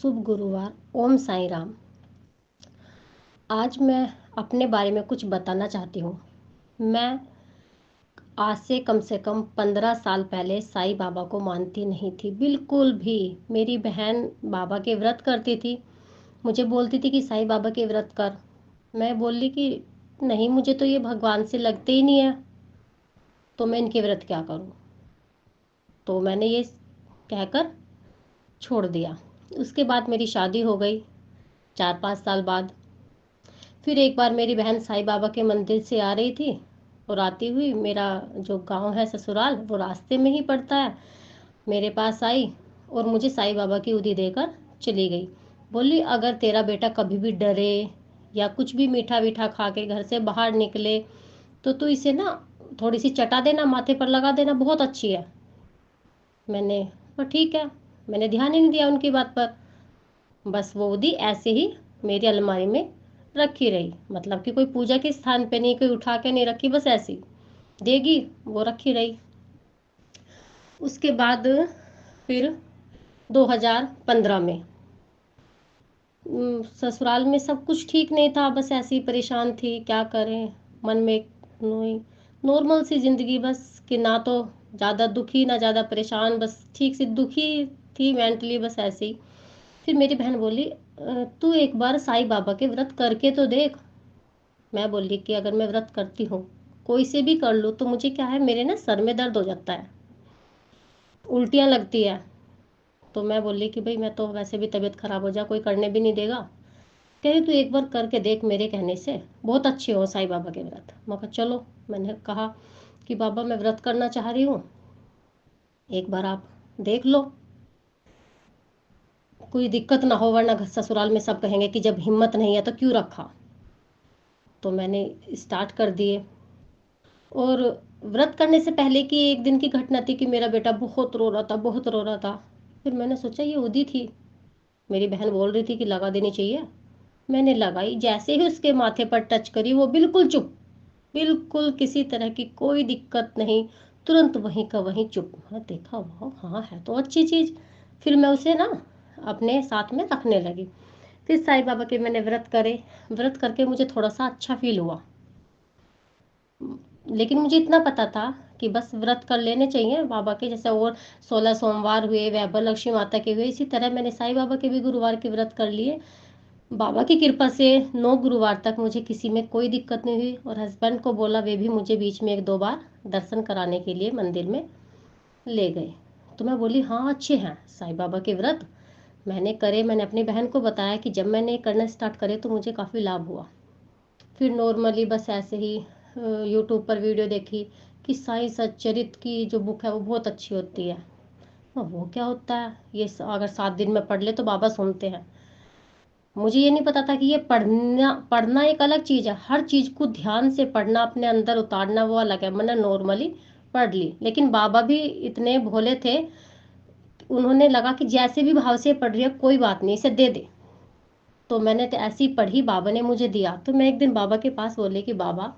शुभ गुरुवार। ओम साईं राम। आज मैं अपने बारे में कुछ बताना चाहती हूँ। मैं आज से कम 15 साल पहले साईं बाबा को मानती नहीं थी, बिल्कुल भी। मेरी बहन बाबा के व्रत करती थी, मुझे बोलती थी कि साईं बाबा के व्रत कर। मैं बोली कि नहीं, मुझे तो ये भगवान से लगते ही नहीं है, तो मैं इनके व्रत क्या करूँ। तो मैंने ये कहकर छोड़ दिया। उसके बाद मेरी शादी हो गई 4-5 साल बाद। फिर एक बार मेरी बहन साईं बाबा के मंदिर से आ रही थी और आती हुई, मेरा जो गांव है ससुराल वो रास्ते में ही पड़ता है, मेरे पास आई और मुझे साईं बाबा की उदी देकर चली गई। बोली अगर तेरा बेटा कभी भी डरे या कुछ भी मीठा वीठा खा के घर से बाहर निकले तो तू इसे ना थोड़ी सी चटा देना, माथे पर लगा देना, बहुत अच्छी है। मैंने ठीक है। मैंने ध्यान ही नहीं दिया उनकी बात पर। बस वो उदी ऐसे ही मेरी अलमारी में रखी रही, मतलब कि कोई पूजा के स्थान पे नहीं, कोई उठा के नहीं रखी, बस ऐसी देगी वो रखी रही। उसके बाद फिर 2015 में ससुराल में सब कुछ ठीक नहीं था, बस ऐसी परेशान थी, क्या करें। मन में नॉर्मल सी जिंदगी, बस कि ना तो ज़्यादा दुखी ना ज़्यादा परेशान, बस ठीक सी दुखी थी मेंटली, बस ऐसे ही। फिर मेरी बहन बोली तू एक बार साईं बाबा के व्रत करके तो देख। मैं बोली कि अगर मैं व्रत करती हूँ, कोई से भी कर लूँ, तो मुझे क्या है, मेरे ना सर में दर्द हो जाता है, उल्टियाँ लगती है। तो मैं बोली कि भाई मैं तो वैसे भी तबीयत खराब हो जाए, कोई करने भी नहीं देगा। कह रही तू एक बार करके देख, मेरे कहने से बहुत अच्छे हो साईं बाबा के व्रत। मैं कहा चलो। मैंने कहा कि बाबा मैं व्रत करना चाह रही हूँ, एक बार आप देख लो, कोई दिक्कत ना हो, वरना ससुराल में सब कहेंगे कि जब हिम्मत नहीं है तो क्यों रखा। तो मैंने स्टार्ट कर दिए। और व्रत करने से पहले की एक दिन की घटना थी कि मेरा बेटा बहुत रो रहा था, बहुत रो रहा था। फिर मैंने सोचा ये उदी थी, मेरी बहन बोल रही थी कि लगा देनी चाहिए। मैंने लगाई, जैसे ही उसके माथे पर टच करी वो बिल्कुल चुप, बिल्कुल किसी तरह की कोई दिक्कत नहीं, तुरंत वहीं का वहीं चुप। मैं देखा वाह, हाँ है तो अच्छी चीज़। फिर मैं उसे ना अपने साथ में रखने लगी। फिर साईं बाबा के मैंने व्रत करे, व्रत करके मुझे थोड़ा सा अच्छा फील हुआ। लेकिन मुझे इतना पता था कि बस व्रत कर लेने चाहिए बाबा के, जैसे और 16 सोमवार हुए, वैभव लक्ष्मी माता के हुए, इसी तरह मैंने साईं बाबा के भी गुरुवार के व्रत कर लिए। बाबा की कृपा से 9 गुरुवार तक मुझे किसी में कोई दिक्कत नहीं हुई। और हस्बैंड को बोला, वे भी मुझे बीच में 1-2 बार दर्शन कराने के लिए मंदिर में ले गए। तो मैं बोली हाँ अच्छे हैं साईं बाबा के व्रत। मैंने करे, मैंने अपनी बहन को बताया कि जब मैंने करना स्टार्ट करे तो मुझे काफ़ी लाभ हुआ। फिर नॉर्मली बस ऐसे ही यूट्यूब पर वीडियो देखी कि साईं सच्चरित की जो बुक है वो बहुत अच्छी होती है। वो क्या होता है, ये अगर 7 दिन में पढ़ ले तो बाबा सुनते हैं। मुझे ये नहीं पता था कि ये पढ़ना पढ़ना एक अलग चीज़ है, हर चीज़ को ध्यान से पढ़ना, अपने अंदर उतारना वो अलग है। मैंने नॉर्मली पढ़ ली, लेकिन बाबा भी इतने भोले थे, उन्होंने लगा कि जैसे भी भाव से पढ़ रही है कोई बात नहीं, इसे दे दे। तो मैंने तो ऐसी पढ़ी, बाबा ने मुझे दिया। तो मैं एक दिन बाबा के पास बोली कि बाबा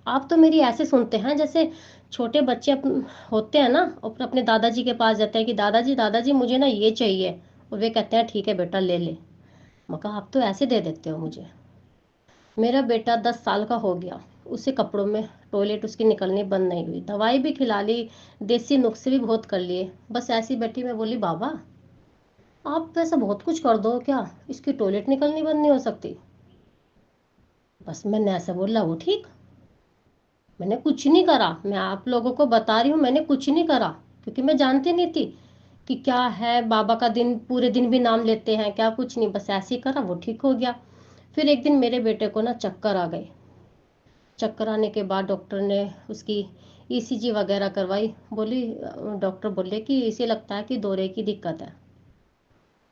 आप तो मेरी ऐसे सुनते हैं जैसे छोटे बच्चे होते हैं ना, और अपने दादाजी के पास जाते हैं कि दादाजी दादाजी मुझे ना ये चाहिए, और वे कहते हैं ठीक है बेटा ले ले। मैं कहा आप तो ऐसे दे देते हो मुझे। मेरा बेटा 10 साल का हो गया, उसे कपड़ों में टॉयलेट उसकी निकलनी बंद नहीं हुई, दवाई भी खिला ली, देसी नुस्खे भी बहुत कर लिए, बस ऐसी बैठी मैं बोली बाबा आप तो ऐसा बहुत कुछ कर दो क्या, इसकी टॉयलेट निकलनी बंद नहीं हो सकती। बस मैंने ऐसा बोला, वो ठीक, मैंने कुछ नहीं करा, मैं आप लोगों को बता रही हूँ मैंने कुछ नहीं करा, क्योंकि मैं जानती नहीं थी कि क्या है, बाबा का दिन पूरे दिन भी नाम लेते हैं क्या, कुछ नहीं, बस ऐसे ही करा, वो ठीक हो गया। फिर एक दिन मेरे बेटे को ना चक्कर आ गए। चक्कर आने के बाद डॉक्टर ने उसकी ईसीजी वगैरह करवाई। बोली डॉक्टर बोले कि इसे लगता है कि दौरे की दिक्कत है।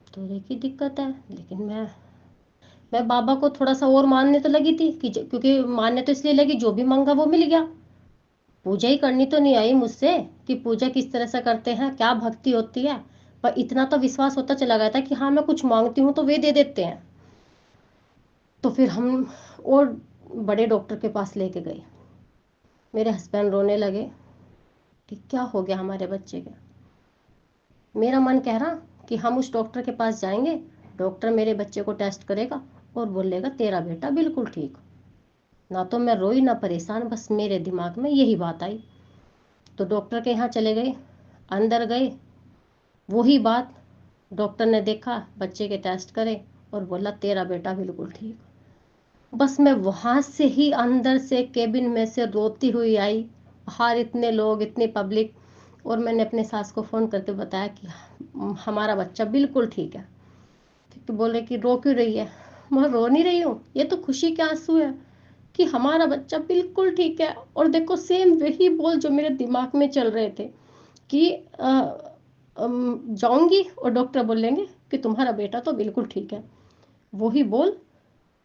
दौरे की दिक्कत है, लेकिन मैं बाबा को थोड़ा सा और मानने तो लगी थी कि क्योंकि मानने तो इसलिए लगी जो भी मांगा वो मिल गया। पूजा ही करनी तो नहीं आई मुझसे कि पूजा किस तरह से करते हैं, क्या भक्ति होती है, पर इतना तो विश्वास होता चला गया था कि हाँ मैं कुछ मांगती हूँ तो वे दे देते हैं। तो फिर हम और बड़े डॉक्टर के पास लेके गए। मेरे हस्बैंड रोने लगे कि क्या हो गया हमारे बच्चे के। मेरा मन कह रहा कि हम उस डॉक्टर के पास जाएंगे, डॉक्टर मेरे बच्चे को टेस्ट करेगा और बोलेगा तेरा बेटा बिल्कुल ठीक। ना तो मैं रोई ना परेशान, बस मेरे दिमाग में यही बात आई। तो डॉक्टर के यहाँ चले गए, अंदर गए, वही बात, डॉक्टर ने देखा, बच्चे के टेस्ट करे और बोला तेरा बेटा बिल्कुल ठीक। बस मैं वहां से ही अंदर से केबिन में से रोती हुई आई। बाहर इतने लोग, इतनी पब्लिक, और मैंने अपने सास को फ़ोन करके बताया कि हमारा बच्चा बिल्कुल ठीक है। तो बोले कि रो क्यों रही है? मैं रो नहीं रही हूँ, ये तो खुशी के आंसू है कि हमारा बच्चा बिल्कुल ठीक है। और देखो सेम वही बोल जो मेरे दिमाग में चल रहे थे कि जाऊंगी और डॉक्टर बोलेंगे कि तुम्हारा बेटा तो बिल्कुल ठीक है, वही बोल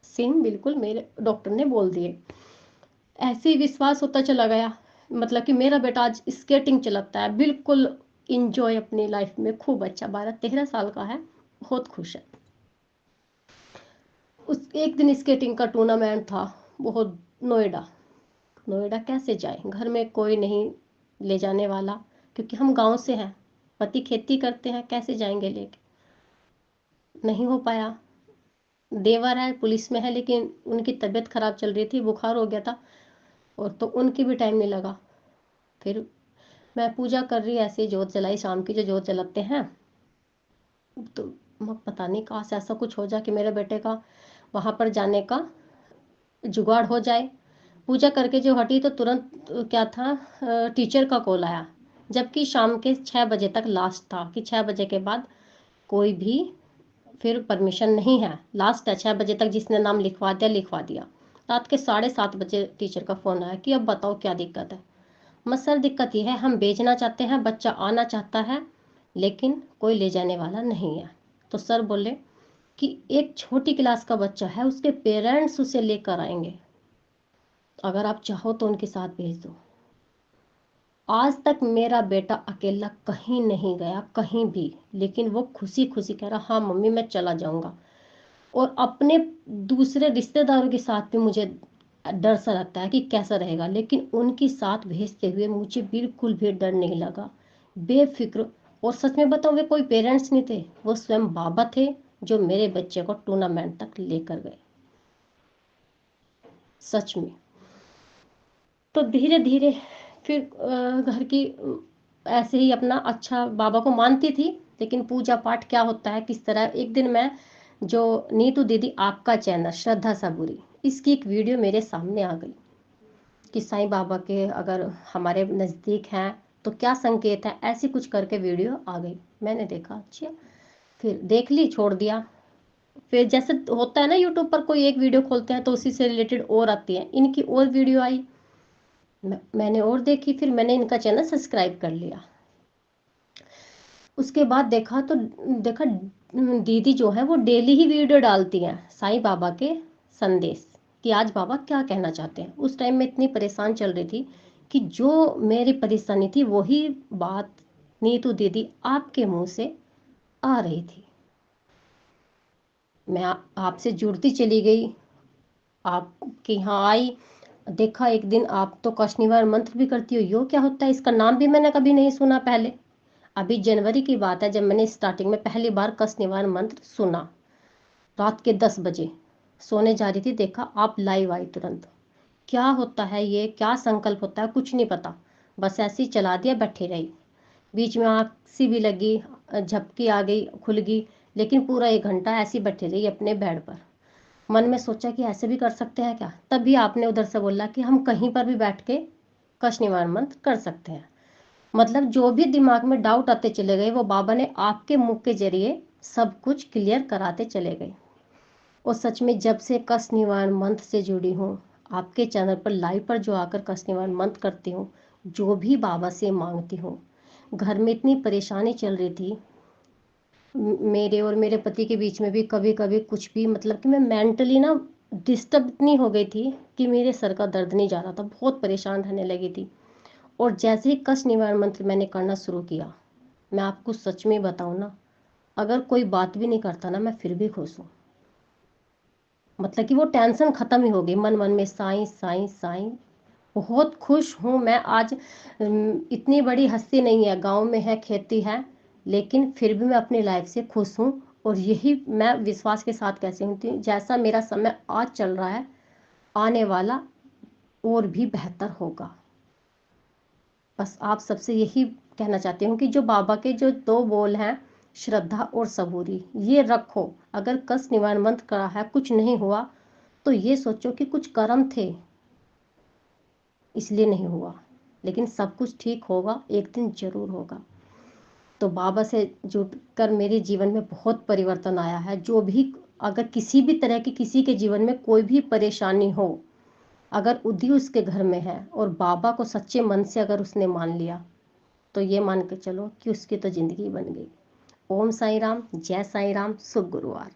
सेम बिल्कुल मेरे डॉक्टर ने बोल दिए। ऐसे ही विश्वास होता चला गया। मतलब कि मेरा बेटा आज स्केटिंग चलाता है, बिल्कुल इंजॉय अपनी लाइफ में, खूब अच्छा, 12-13 साल का है, बहुत खुश है। उस एक दिन स्केटिंग का टूर्नामेंट था, बहुत, नोएडा। नोएडा कैसे जाए, घर में कोई नहीं ले जाने वाला, क्योंकि हम गांव से हैं, पति खेती करते हैं, कैसे जाएंगे लेके, नहीं हो पाया। देवर है, पुलिस में है, लेकिन उनकी तबीयत खराब चल रही थी, बुखार हो गया था, और तो उनकी भी टाइम नहीं लगा। फिर मैं पूजा कर रही, ऐसे जोत जलाई, शाम की जो जोत जलाते हैं, तो पता नहीं कहाँ से ऐसा कुछ हो जाए कि मेरे बेटे का वहाँ पर जाने का जुगाड़ हो जाए। पूजा करके जो हटी तो तुरंत क्या था, टीचर का कॉल आया, जबकि शाम के 6 बजे तक लास्ट था, कि 6 बजे के बाद कोई भी फिर परमिशन नहीं है, लास्ट है 6 बजे तक, जिसने नाम लिखवा दिया लिखवा दिया। रात के 7:30 बजे टीचर का फ़ोन आया कि अब बताओ क्या दिक्कत है। सर दिक्कत यह है, हम भेजना चाहते हैं, बच्चा आना चाहता है, लेकिन कोई ले जाने वाला नहीं है। तो सर बोले कि एक छोटी क्लास का बच्चा है, उसके पेरेंट्स उसे लेकर आएंगे, अगर आप चाहो तो उनके साथ भेज दो। आज तक मेरा बेटा अकेला कहीं नहीं गया, कहीं भी, लेकिन वो खुशी खुशी कह रहा हाँ मम्मी मैं चला जाऊंगा। और अपने दूसरे रिश्तेदारों के साथ भी मुझे डर सा लगता है कि कैसा रहेगा, लेकिन उनके साथ भेजते हुए मुझे बिल्कुल भी डर नहीं लगा, बेफिक्र। और सच में बताऊं, वे कोई पेरेंट्स नहीं थे, वो स्वयं बाबा थे जो मेरे बच्चे को टूर्नामेंट तक लेकर गए, सच में। तो धीरे धीरे फिर घर की ऐसे ही अपना, अच्छा बाबा को मानती थी, लेकिन पूजा पाठ क्या होता है किस तरह, एक दिन मैं जो नीतू दीदी आपका चैनल श्रद्धा सबूरी, इसकी एक वीडियो मेरे सामने आ गई कि साईं बाबा के अगर हमारे नज़दीक हैं तो क्या संकेत है, ऐसी कुछ करके वीडियो आ गई। मैंने देखा, अच्छा, फिर देख ली, छोड़ दिया। फिर जैसे होता है ना, यूट्यूब पर कोई एक वीडियो खोलते हैं तो उसी से रिलेटेड और आती है, इनकी और वीडियो आई, मैंने और देखी, फिर मैंने इनका चैनल सब्सक्राइब कर लिया। उसके बाद देखा तो देखा दीदी जो है वो डेली ही वीडियो डालती हैं साईं बाबा के संदेश, कि आज बाबा क्या कहना चाहते हैं। उस टाइम में इतनी परेशान चल रही थी कि जो मेरी परेशानी थी वही बात नीतू दीदी आपके मुंह से आ रही थी। मैं आपसे जुड़ती चली गई, आपके यहाँ आई, देखा एक दिन आप तो कष्ट निवारण मंत्र भी करती हो, यो क्या होता है, इसका नाम भी मैंने कभी नहीं सुना पहले। अभी जनवरी की बात है जब मैंने स्टार्टिंग में पहली बार कष्ट निवारण मंत्र सुना, रात के 10 बजे सोने जा रही थी, देखा आप लाइव आई तुरंत। क्या होता है ये, क्या संकल्प होता है, कुछ नहीं पता, बस ऐसे ही चला दिया, बैठी रही। बीच में आँख सी भी लगी, झपकी आ गई, खुल गई, लेकिन पूरा 1 घंटा ऐसी बैठी रही अपने बेड पर। मन में सोचा कि ऐसे भी कर सकते हैं क्या, तभी आपने उधर से बोला कि हम कहीं पर भी बैठ के कष्ट निवारण मंत्र कर सकते हैं। मतलब जो भी दिमाग में डाउट आते चले गए, वो बाबा ने आपके मुख के जरिए सब कुछ क्लियर कराते चले गए। और सच में जब से कष्ट निवारण मंत्र से जुड़ी हूँ, आपके चैनल पर लाइव पर जो आकर कष्ट निवारण मंत्र करती हूँ, जो भी बाबा से मांगती हूँ, घर में इतनी परेशानी चल रही थी मेरे और मेरे पति के बीच में भी, कभी कभी कुछ भी, मतलब कि मैं मेंटली ना डिस्टर्ब इतनी हो गई थी कि मेरे सर का दर्द नहीं जा रहा था, बहुत परेशान रहने लगी थी। और जैसे ही कष्ट निवारण मंत्र मैंने करना शुरू किया, मैं आपको सच में बताऊं ना, अगर कोई बात भी नहीं करता ना, मैं फिर भी खुश हूँ। मतलब कि वो टेंशन खत्म ही हो गई, मन मन में साईं साईं साईं, बहुत खुश हूँ मैं आज। इतनी बड़ी हस्ती नहीं है, गांव में है, खेती है, लेकिन फिर भी मैं अपनी लाइफ से खुश हूँ। और यही मैं विश्वास के साथ कह सकती हूँ, जैसा मेरा समय आज चल रहा है, आने वाला और भी बेहतर होगा। बस आप सबसे यही कहना चाहती हूँ कि जो बाबा के जो दो बोल हैं, श्रद्धा और सबूरी, ये रखो। अगर कष्ट निवारण मंत्र करा है, कुछ नहीं हुआ, तो ये सोचो कि कुछ कर्म थे इसलिए नहीं हुआ, लेकिन सब कुछ ठीक होगा, एक दिन जरूर होगा। तो बाबा से जुड़कर मेरे जीवन में बहुत परिवर्तन आया है। जो भी, अगर किसी भी तरह की किसी के जीवन में कोई भी परेशानी हो, अगर उदी उसके घर में है और बाबा को सच्चे मन से अगर उसने मान लिया, तो ये मान के चलो कि उसकी तो जिंदगी बन गई। ओम साई राम, जय साई राम, शुभ गुरुवार।